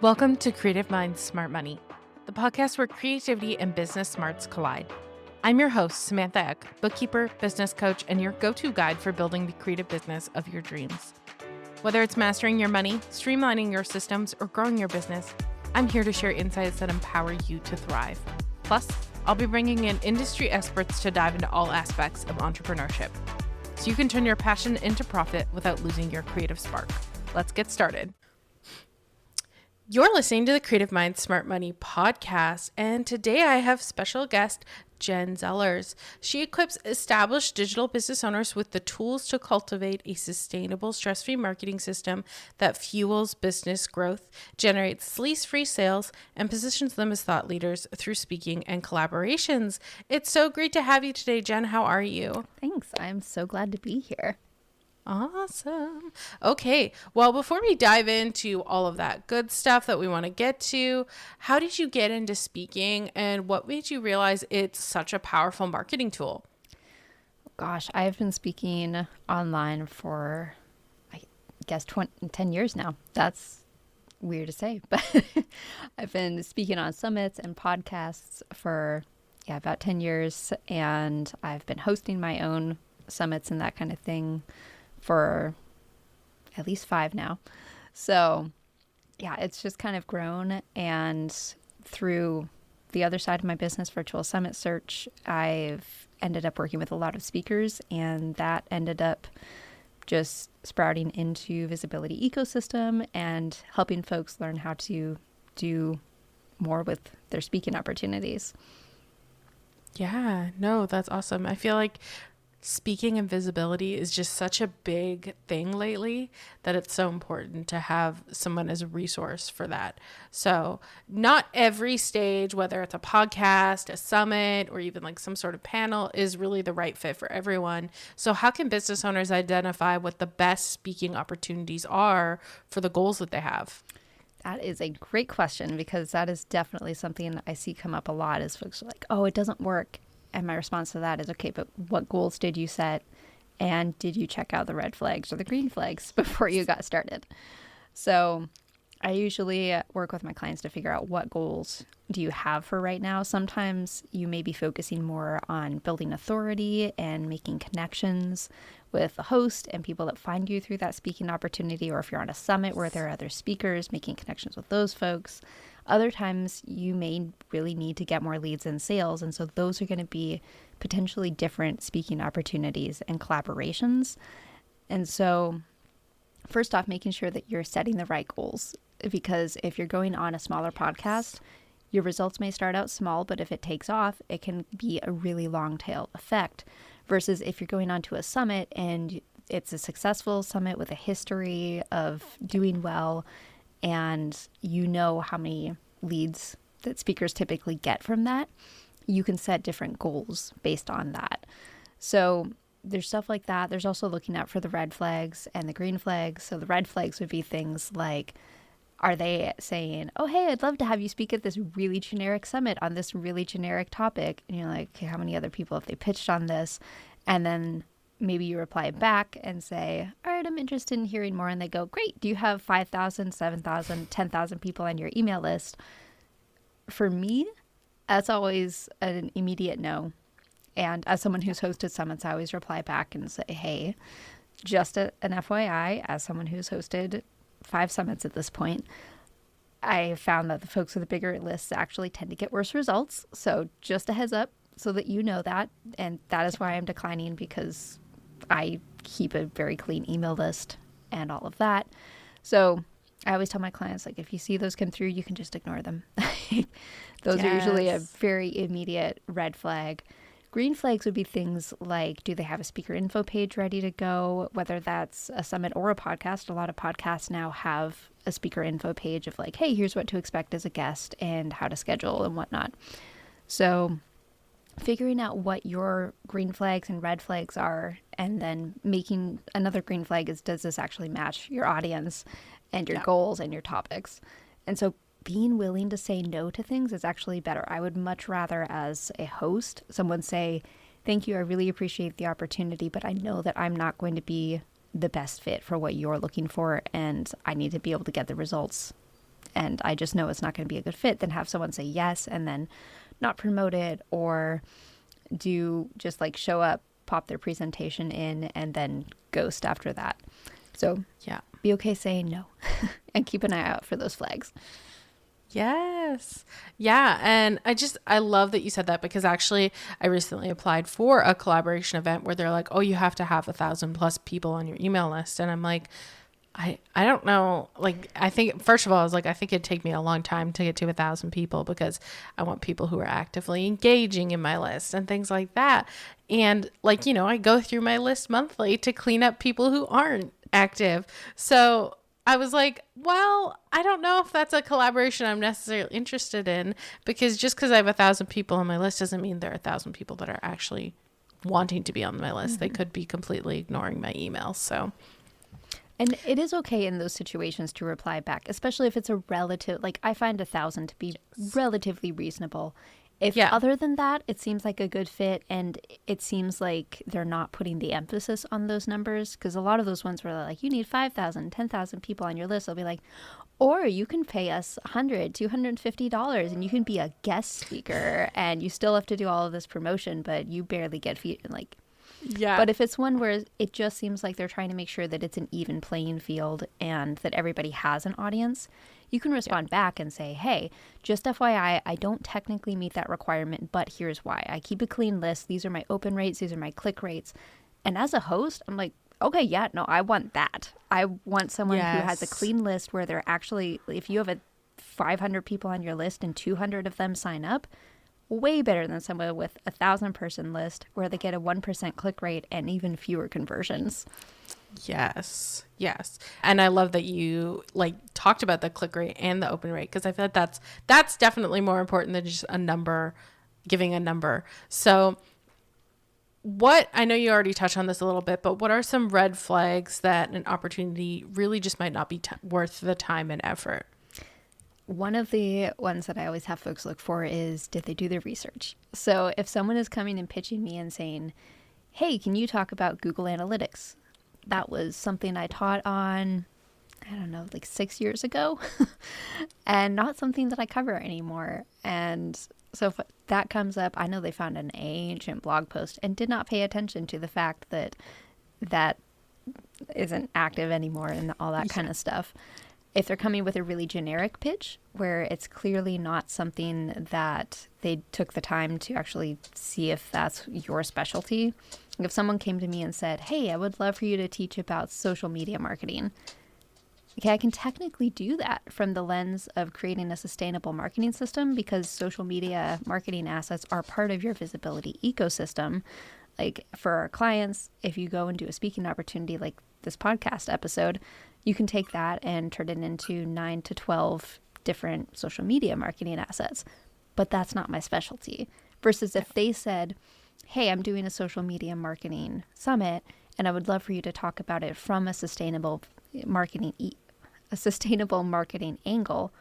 Welcome to Creative Minds Smart Money, the podcast where creativity and business smarts collide. I'm your host, Samantha Eck, bookkeeper, business coach, and your go-to guide for building the creative business of your dreams. Whether it's mastering your money, streamlining your systems, or growing your business, I'm here to share insights that empower you to thrive. Plus, I'll be bringing in industry experts to dive into all aspects of entrepreneurship, so you can turn your passion into profit without losing your creative spark. Let's get started. You're listening to the Creative Minds Smart Money podcast, and today I have special guest Jenn Zellers. She equips established digital business owners with the tools to cultivate a sustainable, stress-free marketing system that fuels business growth, generates sleaze-free sales, and positions them as thought leaders through speaking and collaborations. It's so great to have you today, Jenn. How are you? Thanks. I'm so glad to be here. Awesome. Okay. Well, before we dive into all of that good stuff that we want to get to, how did you get into speaking and what made you realize it's such a powerful marketing tool? Gosh, I've been speaking online for, I guess, 10 years now. That's weird to say, but I've been speaking on summits and podcasts for, about 10 years. And I've been hosting my own summits and that kind of thing for at least 5 now. So it's just kind of grown. And through the other side of my business, Virtual Summit Search, I've ended up working with a lot of speakers, and that ended up just sprouting into visibility ecosystem and helping folks learn how to do more with their speaking opportunities. Yeah, no, that's awesome. I feel like speaking and visibility is just such a big thing lately that it's so important to have someone as a resource for that. So not every stage, whether it's a podcast, a summit, or even like some sort of panel, is really the right fit for everyone. So how can business owners identify what the best speaking opportunities are for the goals that they have? That is a great question, because that is definitely something I see come up a lot, is folks are like, oh, it doesn't work. And my response to that is, okay, but what goals did you set? And did you check out the red flags or the green flags before you got started? So I usually work with my clients to figure out what goals do you have for right now. Sometimes you may be focusing more on building authority and making connections with the host and people that find you through that speaking opportunity. Or if you're on a summit where there are other speakers, making connections with those folks. Other times you may really need to get more leads in sales. And so those are going to be potentially different speaking opportunities and collaborations. And so first off, making sure that you're setting the right goals, because if you're going on a smaller podcast, your results may start out small, but if it takes off, it can be a really long tail effect, versus if you're going on to a summit and it's a successful summit with a history of doing well, and you know how many leads that speakers typically get from that, you can set different goals based on that. So there's stuff like that. There's also looking out for the red flags and the green flags. So the red flags would be things like, are they saying, oh, hey, I'd love to have you speak at this really generic summit on this really generic topic? And you're like, okay, how many other people have they pitched on this? And then maybe you reply back and say, all right, I'm interested in hearing more. And they go, great. Do you have 5,000, 7,000, 10,000 people on your email list? For me, that's always an immediate no. And as someone who's hosted summits, I always reply back and say, hey, just an FYI, as someone who's hosted 5 summits at this point, I found that the folks with the bigger lists actually tend to get worse results. So just a heads up so that you know that. And that is why I'm declining, because I keep a very clean email list and all of that. So I always tell my clients, like, if you see those come through, you can just ignore them. Those are usually a very immediate red flag. Green flags would be things like, do they have a speaker info page ready to go? Whether that's a summit or a podcast. A lot of podcasts now have a speaker info page of like, hey, here's what to expect as a guest and how to schedule and whatnot. So figuring out what your green flags and red flags are, and then making another green flag is, does this actually match your audience and your goals and your topics? And so being willing to say no to things is actually better. I would much rather, as a host, someone say, thank you, I really appreciate the opportunity, but I know that I'm not going to be the best fit for what you're looking for, and I need to be able to get the results and I just know it's not going to be a good fit, than have someone say yes and then not promote it, or do just like show up, pop their presentation in, and then ghost after that. So Yeah. be okay saying no and keep an eye out for those flags. Yes. Yeah. And I love that you said that, because actually I recently applied for a collaboration event where they're like, oh, you have to have 1,000+ people on your email list. And I'm like, I don't know. Like, I think, first of all, I was like, I think it'd take me a long time to get to 1,000 people, because I want people who are actively engaging in my list and things like that. And like, I go through my list monthly to clean up people who aren't active. So I was like, well, I don't know if that's a collaboration I'm necessarily interested in, because just because I have 1,000 people on my list doesn't mean there are 1,000 people that are actually wanting to be on my list. They could be completely ignoring my emails. So. And it is okay in those situations to reply back, especially if it's a relative, like I find 1,000 to be relatively reasonable. If other than that, it seems like a good fit, and it seems like they're not putting the emphasis on those numbers, because a lot of those ones were like, you need 5,000, 10,000 people on your list. They'll be like, or you can pay us $100, $250 and you can be a guest speaker and you still have to do all of this promotion, but you barely get like. Yeah. But if it's one where it just seems like they're trying to make sure that it's an even playing field and that everybody has an audience, you can respond back and say, hey, just FYI, I don't technically meet that requirement, but here's why. I keep a clean list. These are my open rates. These are my click rates. And as a host, I'm like, okay, yeah, no, I want that. I want someone who has a clean list where they're actually, if you have 500 people on your list and 200 of them sign up, way better than someone with 1,000-person list where they get a 1% click rate and even fewer conversions. Yes. And I love that you like talked about the click rate and the open rate, because I feel like that's definitely more important than just a number, giving a number. So I know you already touched on this a little bit, but what are some red flags that an opportunity really just might not be worth the time and effort? One of the ones that I always have folks look for is, did they do their research? So if someone is coming and pitching me and saying, hey, can you talk about Google Analytics? That was something I taught on, I don't know, like 6 years ago, and not something that I cover anymore. And so if that comes up, I know they found an ancient blog post and did not pay attention to the fact that that isn't active anymore and all that kind of stuff. If they're coming with a really generic pitch where it's clearly not something that they took the time to actually see if that's your specialty. If someone came to me and said, hey, I would love for you to teach about social media marketing. Okay, I can technically do that from the lens of creating a sustainable marketing system, because social media marketing assets are part of your visibility ecosystem. Like for our clients, if you go and do a speaking opportunity like this podcast episode, you can take that and turn it into 9 to 12 different social media marketing assets. But that's not my specialty. Versus if they said, hey, I'm doing a social media marketing summit and I would love for you to talk about it from a sustainable marketing angle,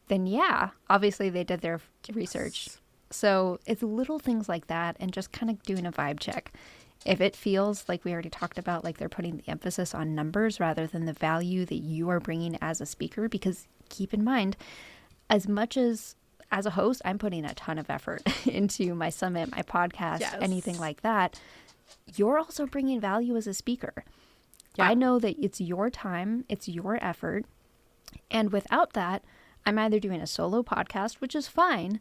then yeah, obviously they did their research. So it's little things like that, and just kind of doing a vibe check. If it feels like we already talked about, like they're putting the emphasis on numbers rather than the value that you are bringing as a speaker, because keep in mind, as much as a host, I'm putting a ton of effort into my summit, my podcast, anything like that. You're also bringing value as a speaker. Yeah. I know that it's your time, it's your effort. And without that, I'm either doing a solo podcast, which is fine,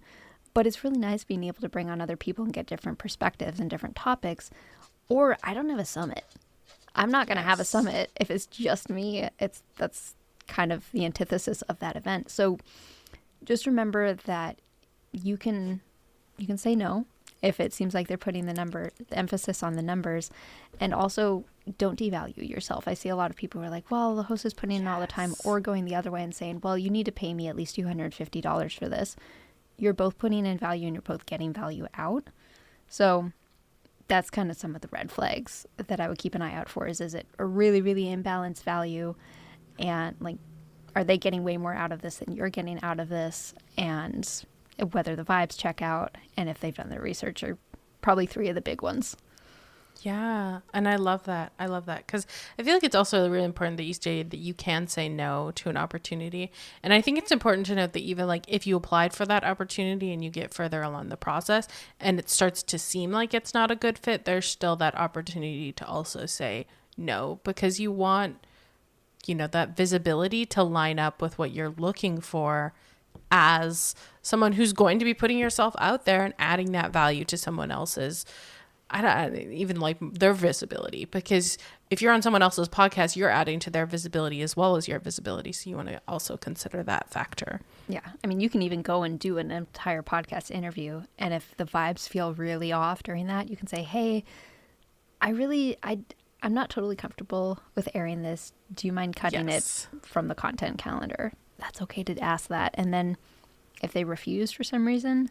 but it's really nice being able to bring on other people and get different perspectives and different topics. Or I don't have a summit. I'm not going to have a summit if it's just me. That's kind of the antithesis of that event. So just remember that you can say no if it seems like they're putting the emphasis on the numbers, and also don't devalue yourself. I see a lot of people who are like, well, the host is putting in all the time, or going the other way and saying, well, you need to pay me at least $250 for this. You're both putting in value and you're both getting value out. So that's kind of some of the red flags that I would keep an eye out for. Is it a really, really imbalanced value? And like, are they getting way more out of this than you're getting out of this? And whether the vibes check out, and if they've done their research, are probably three of the big ones. Yeah. And I love that. I love that because I feel like it's also really important that you stated that you can say no to an opportunity. And I think it's important to note that even like if you applied for that opportunity and you get further along the process and it starts to seem like it's not a good fit, there's still that opportunity to also say no because you want, that visibility to line up with what you're looking for as someone who's going to be putting yourself out there and adding that value to someone else's, I don't even like their visibility, because if you're on someone else's podcast, you're adding to their visibility as well as your visibility. So you want to also consider that factor. Yeah. I mean, you can even go and do an entire podcast interview. And if the vibes feel really off during that, you can say, hey, I'm not totally comfortable with airing this. Do you mind cutting it from the content calendar? That's okay to ask that. And then if they refuse for some reason,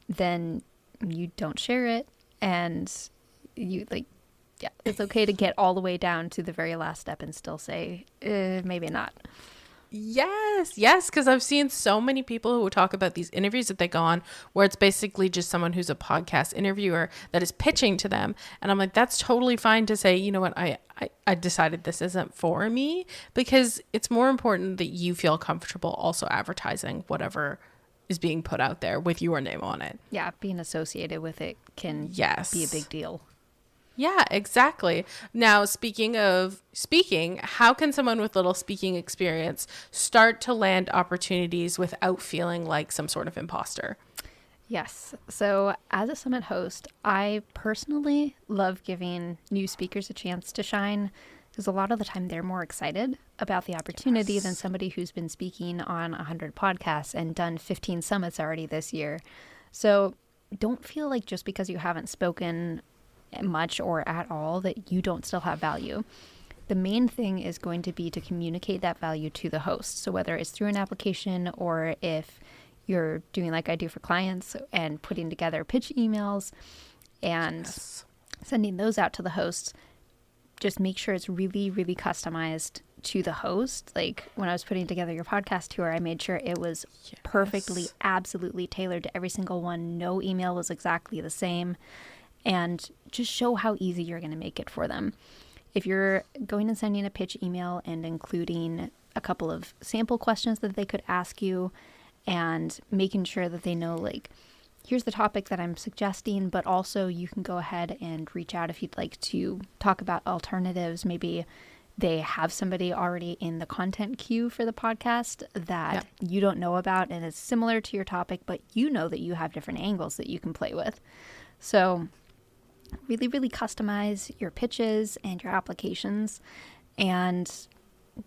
then you don't share it. And it's okay to get all the way down to the very last step and still say, maybe not. Yes, because I've seen so many people who talk about these interviews that they go on where it's basically just someone who's a podcast interviewer that is pitching to them. And I'm like, that's totally fine to say, you know what, I decided this isn't for me, because it's more important that you feel comfortable also advertising whatever is being put out there with your name on it. Yeah, being associated with it can be a big deal. Yeah, exactly. Now, speaking of speaking, how can someone with little speaking experience start to land opportunities without feeling like some sort of imposter? Yes. So as a summit host, I personally love giving new speakers a chance to shine, because a lot of the time they're more excited about the opportunity than somebody who's been speaking on 100 podcasts and done 15 summits already this year. So don't feel like just because you haven't spoken much or at all that you don't still have value. The main thing is going to be to communicate that value to the host. So whether it's through an application or if you're doing like I do for clients and putting together pitch emails and sending those out to the hosts, just make sure it's really, really customized to the host. Like when I was putting together your podcast tour, I made sure it was perfectly, absolutely tailored to every single one. No email was exactly the same. And just show how easy you're going to make it for them. If you're going and sending a pitch email and including a couple of sample questions that they could ask you and making sure that they know, like, here's the topic that I'm suggesting, but also you can go ahead and reach out if you'd like to talk about alternatives. Maybe they have somebody already in the content queue for the podcast that you don't know about and it's similar to your topic, but you know that you have different angles that you can play with. So really, really customize your pitches and your applications and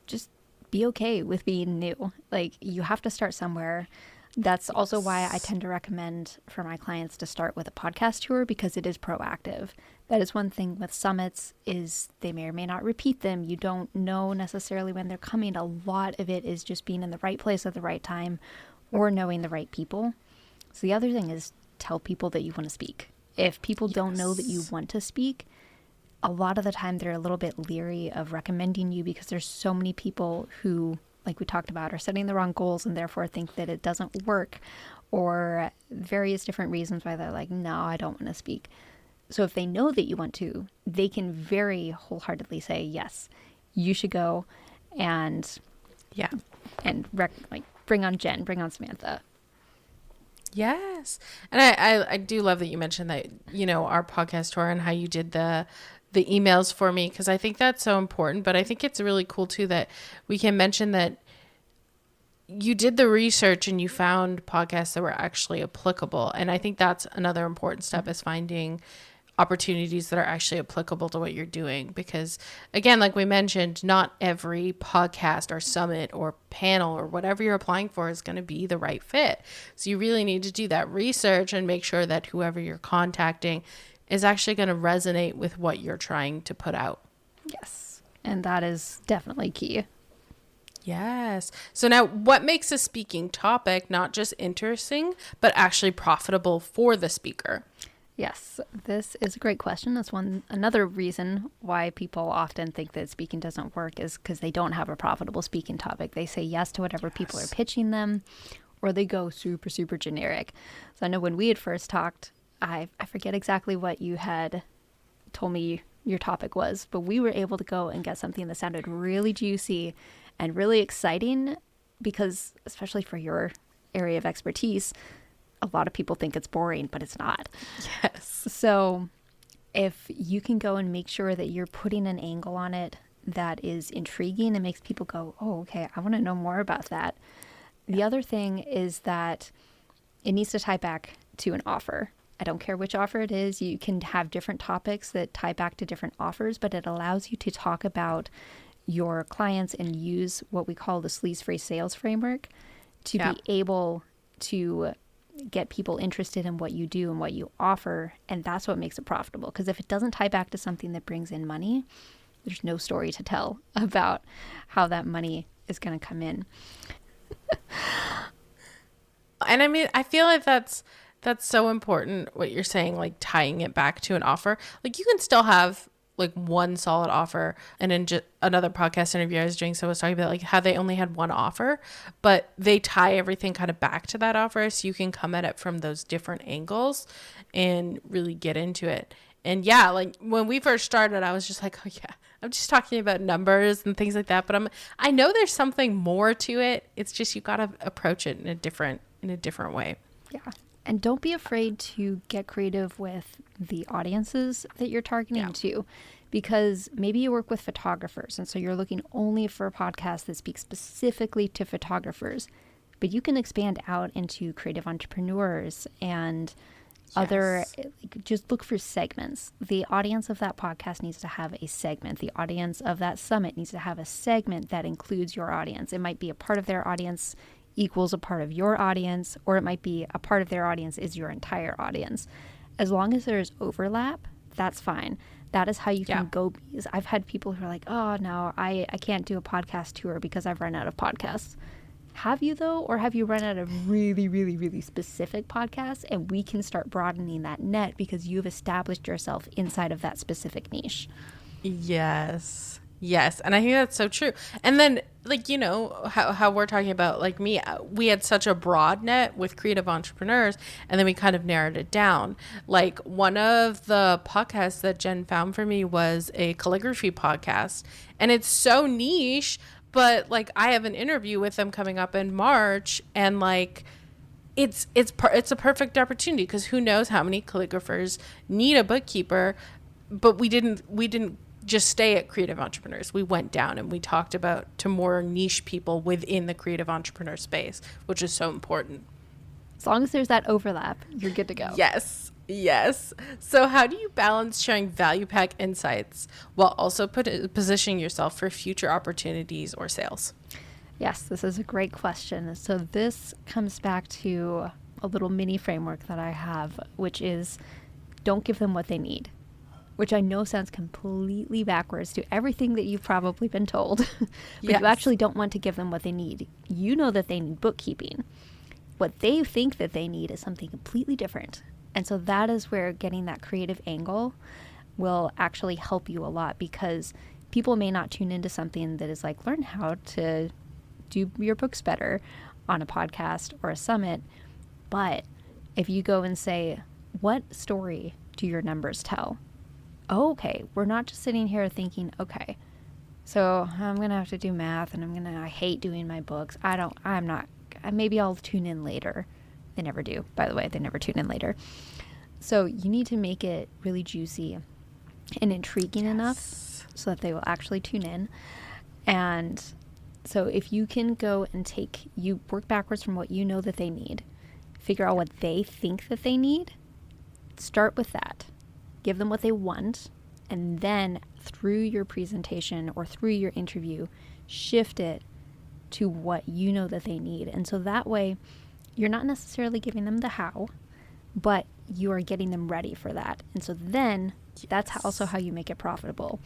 just be okay with being new. Like, you have to start somewhere. That's also why I tend to recommend for my clients to start with a podcast tour, because it is proactive. That is one thing with summits, is they may or may not repeat them. You don't know necessarily when they're coming. A lot of it is just being in the right place at the right time or knowing the right people. So the other thing is tell people that you want to speak. If people don't know that you want to speak, a lot of the time they're a little bit leery of recommending you, because there's so many people who, like we talked about, are setting the wrong goals and therefore think that it doesn't work, or various different reasons why they're like, no, I don't want to speak. So if they know that you want to, they can very wholeheartedly say, yes, you should go, and bring on Jen, bring on Samantha. Yes. And I do love that you mentioned that, our podcast tour and how you did the emails for me, because I think that's so important. But I think it's really cool too that we can mention that you did the research and you found podcasts that were actually applicable. And I think that's another important step, is finding opportunities that are actually applicable to what you're doing. Because again, like we mentioned, not every podcast or summit or panel or whatever you're applying for is going to be the right fit. So you really need to do that research and make sure that whoever you're contacting is actually going to resonate with what you're trying to put out. Yes. And that is definitely key. Yes. So now, what makes a speaking topic not just interesting, but actually profitable for the speaker? Yes, this is a great question. That's another reason why people often think that speaking doesn't work, is because they don't have a profitable speaking topic. They say yes to whatever people are pitching them, or they go super, super generic. So I know when we had first talked, I forget exactly what you had told me your topic was, but we were able to go and get something that sounded really juicy and really exciting, because especially for your area of expertise, a lot of people think it's boring, but it's not. Yes. So if you can go and make sure that you're putting an angle on it that is intriguing and makes people go, oh, okay, I want to know more about that. The other thing is that it needs to tie back to an offer. I don't care which offer it is. You can have different topics that tie back to different offers, but it allows you to talk about your clients and use what we call the Sleaze-Free Sales Framework to be able to get people interested in what you do and what you offer. And that's what makes it profitable. Because if it doesn't tie back to something that brings in money, there's no story to tell about how that money is going to come in. And I mean, I feel like that's so important what you're saying, like tying it back to an offer. Like you can still have like one solid offer. And in another podcast interview I was doing, so I was talking about like how they only had one offer, but they tie everything kind of back to that offer. So you can come at it from those different angles and really get into it. And yeah, like when we first started, I was just like, oh yeah, I'm just talking about numbers and things like that. But I know there's something more to it. It's just, you got to approach it in a different way. Yeah. And don't be afraid to get creative with the audiences that you're targeting too, because maybe you work with photographers. And so you're looking only for a podcast that speaks specifically to photographers, but you can expand out into creative entrepreneurs and other, just look for segments. The audience of that podcast needs to have a segment. The audience of that summit needs to have a segment that includes your audience. It might be a part of their audience equals a part of your audience, or it might be a part of their audience is your entire audience. As long as there's overlap, that's fine. That is how you can go. I've had people who are like, oh no, I can't do a podcast tour because I've run out of podcasts. Have you though? Or have you run out of really, really, really specific podcasts? And we can start broadening that net because you've established yourself inside of that specific niche. Yes. And I think that's so true. And then like, you know, how we're talking about like me, we had such a broad net with creative entrepreneurs, and then we kind of narrowed it down. Like one of the podcasts that Jen found for me was a calligraphy podcast, and it's so niche, but like I have an interview with them coming up in March, and like it's a perfect opportunity because who knows how many calligraphers need a bookkeeper. But we didn't just stay at creative entrepreneurs. We went down and we talked about to more niche people within the creative entrepreneur space, which is so important. As long as there's that overlap, you're good to go. Yes. So how do you balance sharing value pack insights while also positioning yourself for future opportunities or sales? Yes, this is a great question. So this comes back to a little mini framework that I have, which is don't give them what they need. Which I know sounds completely backwards to everything that you've probably been told, but you actually don't want to give them what they need. You know that they need bookkeeping. What they think that they need is something completely different. And so that is where getting that creative angle will actually help you a lot, because people may not tune into something that is like, learn how to do your books better on a podcast or a summit. But if you go and say, what story do your numbers tell? Oh, okay, we're not just sitting here thinking, okay, so I'm going to have to do math and I hate doing my books. Maybe I'll tune in later. They never do, by the way, they never tune in later. So you need to make it really juicy and intriguing enough so that they will actually tune in. And so if you can go and you work backwards from what you know that they need, figure out what they think that they need, start with that. Give them what they want, and then through your presentation or through your interview, shift it to what you know that they need. And so that way, you're not necessarily giving them the how, but you are getting them ready for that. And so then that's also how you make it profitable.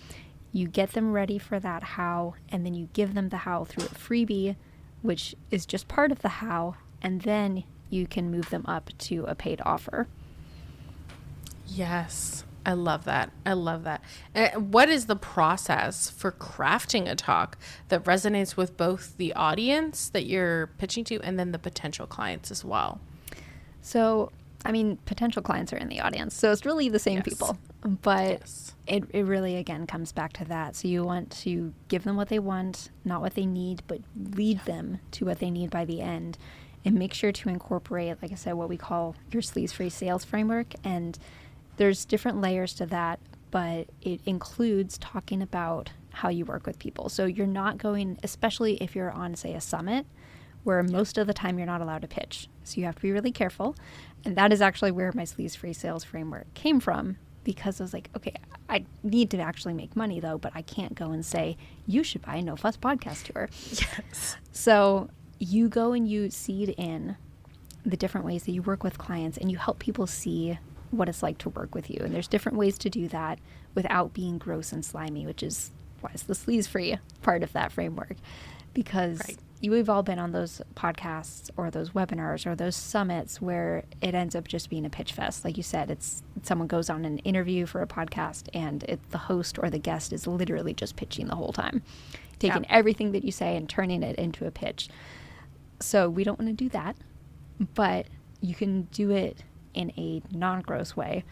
You get them ready for that how, and then you give them the how through a freebie, which is just part of the how, and then you can move them up to a paid offer. Yes. I love that. What is the process for crafting a talk that resonates with both the audience that you're pitching to and then the potential clients as well? So I mean, potential clients are in the audience, so it's really the same people. But it really, again, comes back to that. So you want to give them what they want, not what they need, but lead them to what they need by the end. And make sure to incorporate, like I said, what we call your Sleaze-Free Sales Framework. And there's different layers to that, but it includes talking about how you work with people. So you're not going, especially if you're on, say, a summit, where most of the time you're not allowed to pitch. So you have to be really careful. And that is actually where my Sleaze-Free Sales Framework came from, because I was like, okay, I need to actually make money though, but I can't go and say, you should buy a No Fuss podcast tour. Yes. So you go and you seed in the different ways that you work with clients, and you help people see what it's like to work with you. And there's different ways to do that without being gross and slimy, which is why it's the sleaze-free part of that framework. Because we've all been on those podcasts or those webinars or those summits where it ends up just being a pitch fest. Like you said, it's someone goes on an interview for a podcast, and the host or the guest is literally just pitching the whole time, taking everything that you say and turning it into a pitch. So we don't want to do that, but you can do it in a non-gross way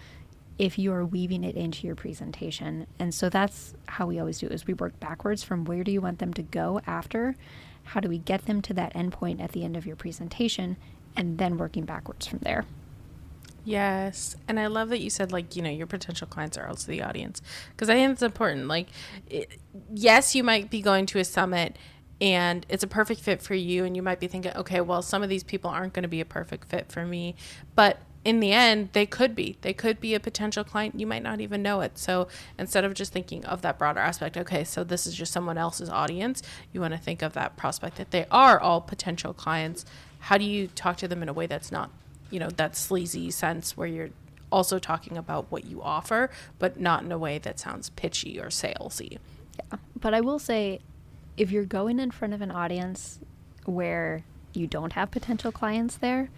if you are weaving it into your presentation. And so that's how we always do it, is we work backwards from where do you want them to go after, how do we get them to that endpoint at the end of your presentation, and then working backwards from there. Yes. And I love that you said, like, your potential clients are also the audience, because I think it's important. Like, yes, you might be going to a summit and it's a perfect fit for you, and you might be thinking, okay, well, some of these people aren't going to be a perfect fit for me, but in the end, they could be a potential client. You might not even know it. So instead of just thinking of that broader aspect, okay, so this is just someone else's audience, you want to think of that prospect that they are all potential clients. How do you talk to them in a way that's not, that sleazy sense where you're also talking about what you offer, but not in a way that sounds pitchy or salesy? Yeah. But I will say, if you're going in front of an audience where you don't have potential clients there,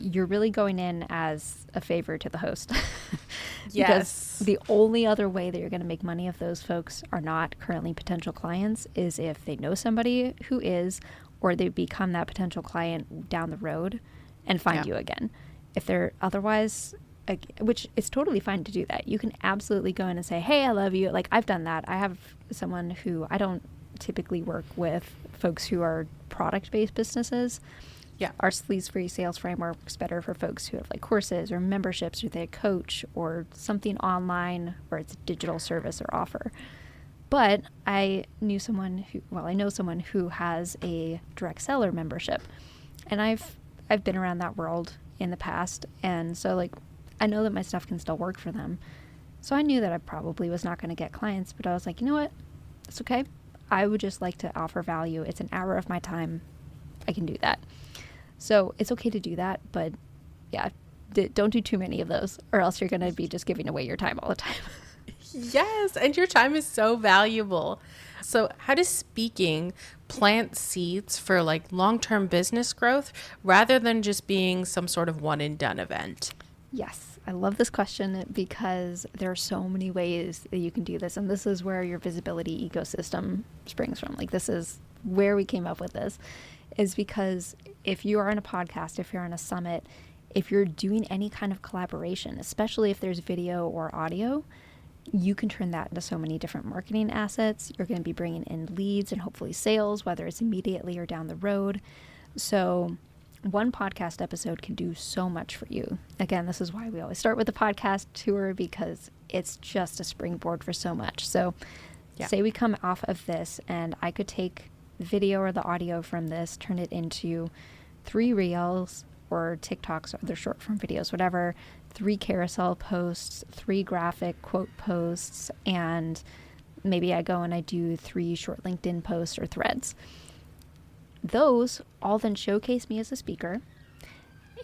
you're really going in as a favor to the host. Because the only other way that you're going to make money if those folks are not currently potential clients is if they know somebody who is, or they become that potential client down the road and find you again. If they're otherwise, which it's totally fine to do that. You can absolutely go in and say, hey, I love you. Like, I've done that. I have someone who, I don't typically work with folks who are product-based businesses. Yeah, our Sleaze-Free Sales Framework works better for folks who have like courses or memberships, or they coach or something online, or it's a digital service or offer. But I know someone who has a direct seller membership, and I've been around that world in the past, and so like I know that my stuff can still work for them. So I knew that I probably was not going to get clients, but I was like, you know what? It's okay. I would just like to offer value. It's an hour of my time. I can do that. So it's okay to do that, but yeah, don't do too many of those, or else you're going to be just giving away your time all the time. Yes, and your time is so valuable. So how does speaking plant seeds for like long-term business growth rather than just being some sort of one and done event? Yes, I love this question because there are so many ways that you can do this, and this is where your visibility ecosystem springs from. Like, this is where we came up with this, is because if you are on a podcast, if you're on a summit, if you're doing any kind of collaboration, especially if there's video or audio, you can turn that into so many different marketing assets. You're going to be bringing in leads and hopefully sales, whether it's immediately or down the road. So one podcast episode can do so much for you. Again, this is why we always start with a podcast tour, because it's just a springboard for so much. So say we come off of this and I could take the video or the audio from this, turn it into 3 reels or TikToks or other short form videos, whatever, 3 carousel posts, 3 graphic quote posts, and maybe I go and I do 3 short LinkedIn posts or threads. Those all then showcase me as a speaker,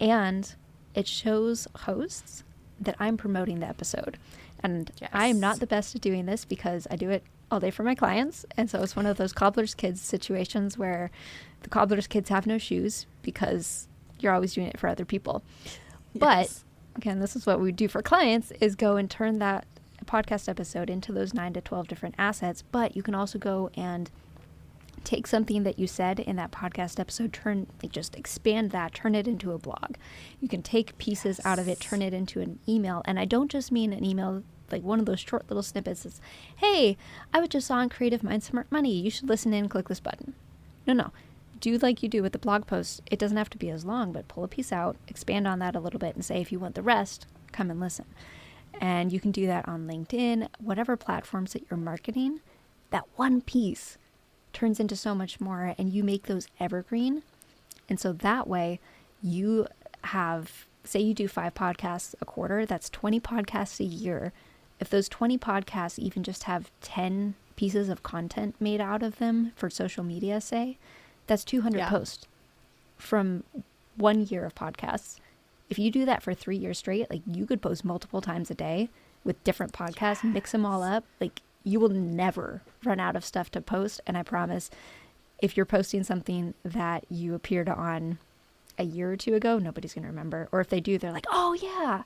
and it shows hosts that I'm promoting the episode. And I am not the best at doing this because I do it all day for my clients. And so it's one of those cobbler's kids situations where the cobbler's kids have no shoes because you're always doing it for other people. But again, this is what we do for clients, is go and turn that podcast episode into those 9 to 12 different assets. But you can also go and take something that you said in that podcast episode, just expand that, turn it into a blog. You can take pieces out of it, turn it into an email. And I don't just mean an email, like one of those short little snippets that's, hey, I was just on Creative Mind Smart Money. You should listen in and click this button. No. Do like you do with the blog post. It doesn't have to be as long, but pull a piece out, expand on that a little bit, and say, if you want the rest, come and listen. And you can do that on LinkedIn, whatever platforms that you're marketing. That one piece turns into so much more, and you make those evergreen. And so that way you have, say you do 5 podcasts a quarter, that's 20 podcasts a year. If those 20 podcasts even just have 10 pieces of content made out of them for social media, say, that's 200 posts from 1 year of podcasts. If you do that for 3 years straight, like you could post multiple times a day with different podcasts, mix them all up. Like you will never run out of stuff to post. And I promise, if you're posting something that you appeared on a year or 2 ago, nobody's going to remember. Or if they do, they're like, oh yeah,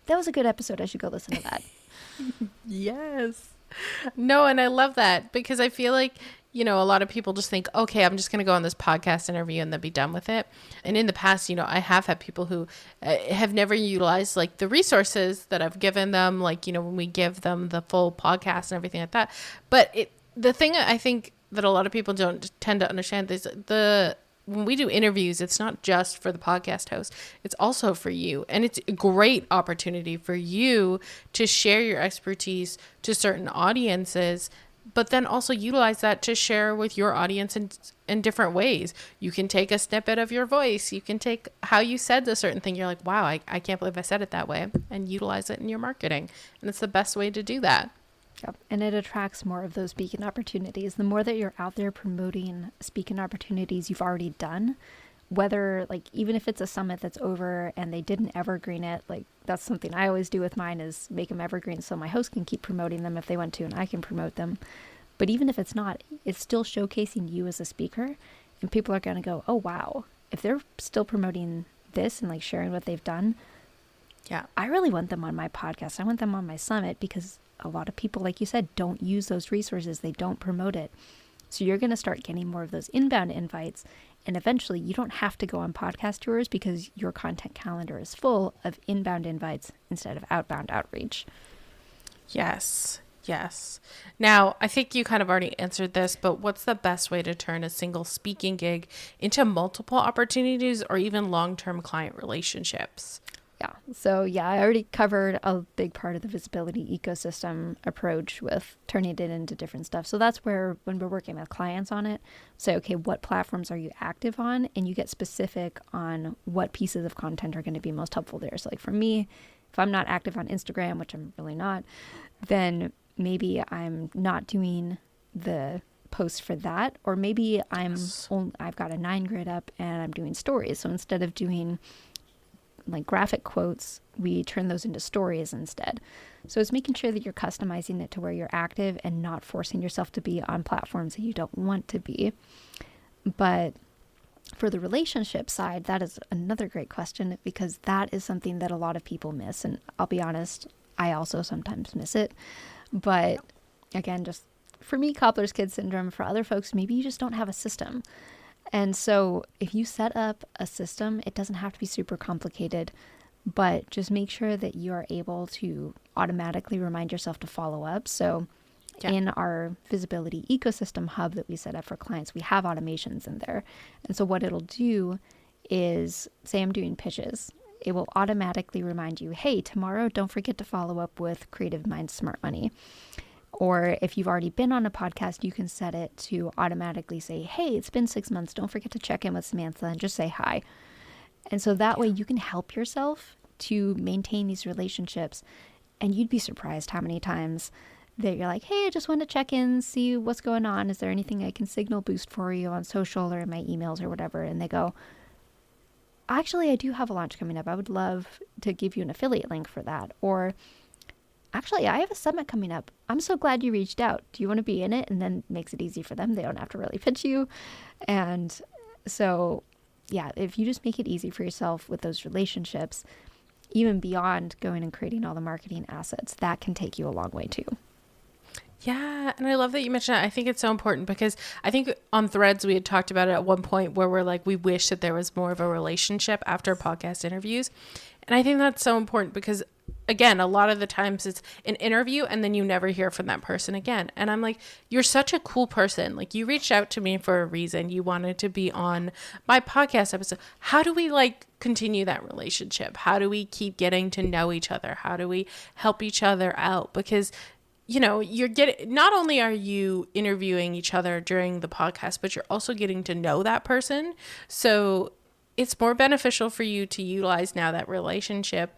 that was a good episode. I should go listen to that. Yes. No, and I love that because I feel like, a lot of people just think, okay, I'm just going to go on this podcast interview and then be done with it. And in the past, I have had people who have never utilized like the resources that I've given them, like, when we give them the full podcast and everything like that. But the thing I think that a lot of people don't tend to understand is when we do interviews, it's not just for the podcast host, it's also for you. And it's a great opportunity for you to share your expertise to certain audiences, but then also utilize that to share with your audience in different ways. You can take a snippet of your voice. You can take how you said a certain thing. You're like, wow, I can't believe I said it that way, and utilize it in your marketing. And it's the best way to do that. Yep. And it attracts more of those speaking opportunities. The more that you're out there promoting speaking opportunities you've already done, whether like even if it's a summit that's over and they didn't evergreen it, like that's something I always do with mine is make them evergreen so my host can keep promoting them if they want to and I can promote them. But even if it's not, it's still showcasing you as a speaker, and people are going to go, oh wow, if they're still promoting this and like sharing what they've done, yeah, I really want them on my podcast. I want them on my summit, because a lot of people, like you said, don't use those resources. They don't promote it. So you're going to start getting more of those inbound invites. And eventually you don't have to go on podcast tours because your content calendar is full of inbound invites instead of outbound outreach. Yes. Now, I think you kind of already answered this, but what's the best way to turn a single speaking gig into multiple opportunities or even long-term client relationships? Yeah. So I already covered a big part of the visibility ecosystem approach with turning it into different stuff. So that's where, when we're working with clients on it, say, okay, what platforms are you active on? And you get specific on what pieces of content are going to be most helpful there. So like for me, if I'm not active on Instagram, which I'm really not, then maybe I'm not doing the post for that. Or maybe I've got a 9 grid up and I'm doing stories. So instead of doing like graphic quotes, we turn those into stories instead. So it's making sure that you're customizing it to where you're active and not forcing yourself to be on platforms that you don't want to be. But for the relationship side, that is another great question, because that is something that a lot of people miss. And I'll be honest, I also sometimes miss it. But again, just for me, cobbler's kid syndrome. For other folks, maybe you just don't have a system. And so if you set up a system, it doesn't have to be super complicated, but just make sure that you are able to automatically remind yourself to follow up. So in our visibility ecosystem hub that we set up for clients, we have automations in there. And so what it'll do is, say I'm doing pitches, it will automatically remind you, hey, tomorrow, don't forget to follow up with Creative Mind Smart Money. Or if you've already been on a podcast, you can set it to automatically say, hey, it's been 6 months. Don't forget to check in with Samantha and just say hi. And so that way you can help yourself to maintain these relationships. And you'd be surprised how many times that you're like, hey, I just want to check in, see what's going on. Is there anything I can signal boost for you on social or in my emails or whatever? And they go, actually, I do have a launch coming up. I would love to give you an affiliate link for that. Or actually, I have a summit coming up. I'm so glad you reached out. Do you want to be in it? And then it makes it easy for them. They don't have to really pitch you. And so, if you just make it easy for yourself with those relationships, even beyond going and creating all the marketing assets, that can take you a long way too. Yeah. And I love that you mentioned that. I think it's so important because I think on Threads, we had talked about it at one point where we're like, we wish that there was more of a relationship after podcast interviews. And I think that's so important because, again, a lot of the times it's an interview and then you never hear from that person again. And I'm like, you're such a cool person. Like, you reached out to me for a reason. You wanted to be on my podcast episode. How do we continue that relationship? How do we keep getting to know each other? How do we help each other out? Because you're getting, not only are you interviewing each other during the podcast, but you're also getting to know that person. So it's more beneficial for you to utilize now that relationship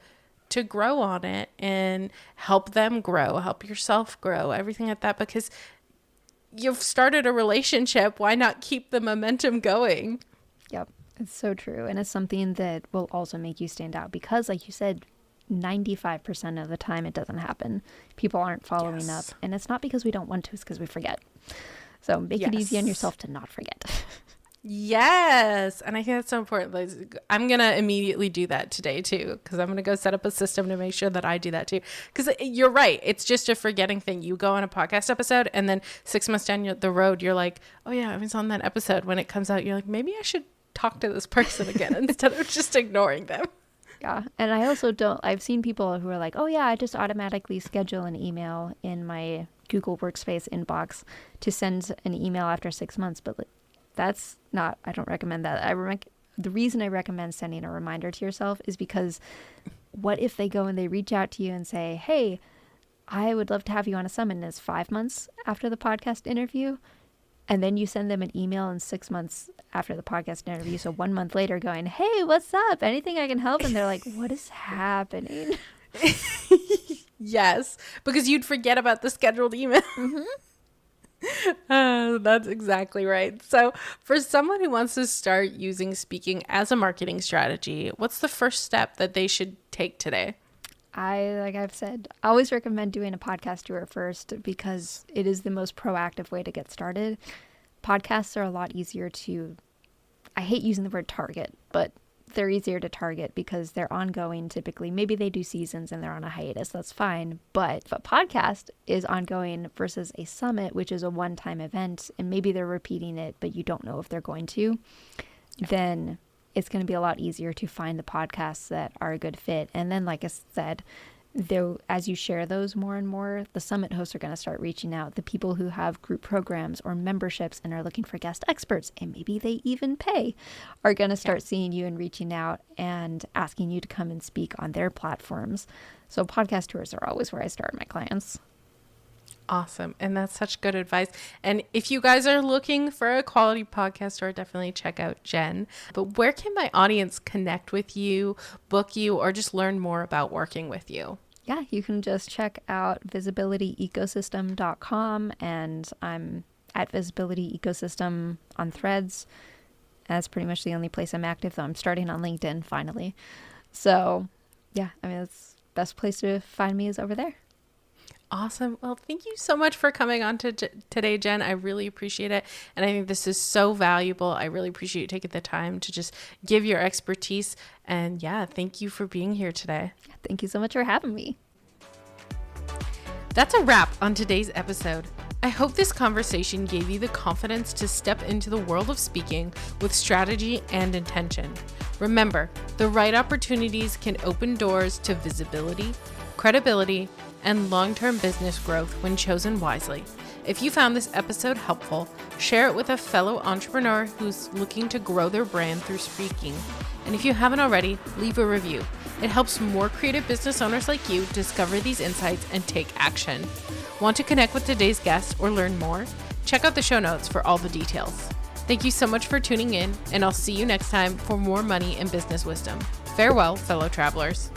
to grow on it and help them grow, help yourself grow, everything like that, because you've started a relationship. Why not keep the momentum going? Yep. It's so true. And it's something that will also make you stand out because, like you said, 95% of the time it doesn't happen. People aren't following up. And it's not because we don't want to, it's because we forget. So make it easy on yourself to not forget. Yes. And I think that's so important. I'm going to immediately do that today too, because I'm going to go set up a system to make sure that I do that too. Because you're right. It's just a forgetting thing. You go on a podcast episode and then 6 months down the road, you're like, oh yeah, I was on that episode. When it comes out, you're like, maybe I should talk to this person again instead of just ignoring them. Yeah. And I also I've seen people who are like, oh yeah, I just automatically schedule an email in my Google Workspace inbox to send an email after 6 months. But that's not, I don't recommend that. The reason I recommend sending a reminder to yourself is because what if they go and they reach out to you and say, hey, I would love to have you on a summit, and it's 5 months after the podcast interview. And then you send them an email in 6 months after the podcast interview. So 1 month later going, hey, what's up? Anything I can help? And they're like, what is happening? Yes, because you'd forget about the scheduled email. That's exactly right. So for someone who wants to start using speaking as a marketing strategy, what's the first step that they should take today? Like I've said, I always recommend doing a podcast tour first because it is the most proactive way to get started. Podcasts are a lot easier to, I hate using the word target, but they're easier to target because they're ongoing typically. Maybe they do seasons and they're on a hiatus. That's fine. But if a podcast is ongoing versus a summit, which is a one-time event, and maybe they're repeating it, but you don't know if they're going to, then it's going to be a lot easier to find the podcasts that are a good fit. And then, like I said, though, as you share those more and more, the summit hosts are going to start reaching out. The people who have group programs or memberships and are looking for guest experts, and maybe they even pay, are going to start seeing you and reaching out and asking you to come and speak on their platforms. So podcast tours are always where I start my clients. Awesome. And that's such good advice. And if you guys are looking for a quality podcaster, definitely check out Jenn. But where can my audience connect with you, book you, or just learn more about working with you? Yeah, you can just check out visibilityecosystem.com, and I'm at Visibility Ecosystem on Threads. That's pretty much the only place I'm active, though I'm starting on LinkedIn finally. So yeah, I mean, that's the best place to find me is over there. Awesome. Well, thank you so much for coming on today, Jenn. I really appreciate it. And I think this is so valuable. I really appreciate you taking the time to just give your expertise. And yeah, thank you for being here today. Thank you so much for having me. That's a wrap on today's episode. I hope this conversation gave you the confidence to step into the world of speaking with strategy and intention. Remember, the right opportunities can open doors to visibility, credibility, and long-term business growth when chosen wisely. If you found this episode helpful, share it with a fellow entrepreneur who's looking to grow their brand through speaking. And if you haven't already, leave a review. It helps more creative business owners like you discover these insights and take action. Want to connect with today's guest or learn more? Check out the show notes for all the details. Thank you so much for tuning in, and I'll see you next time for more money and business wisdom. Farewell, fellow travelers.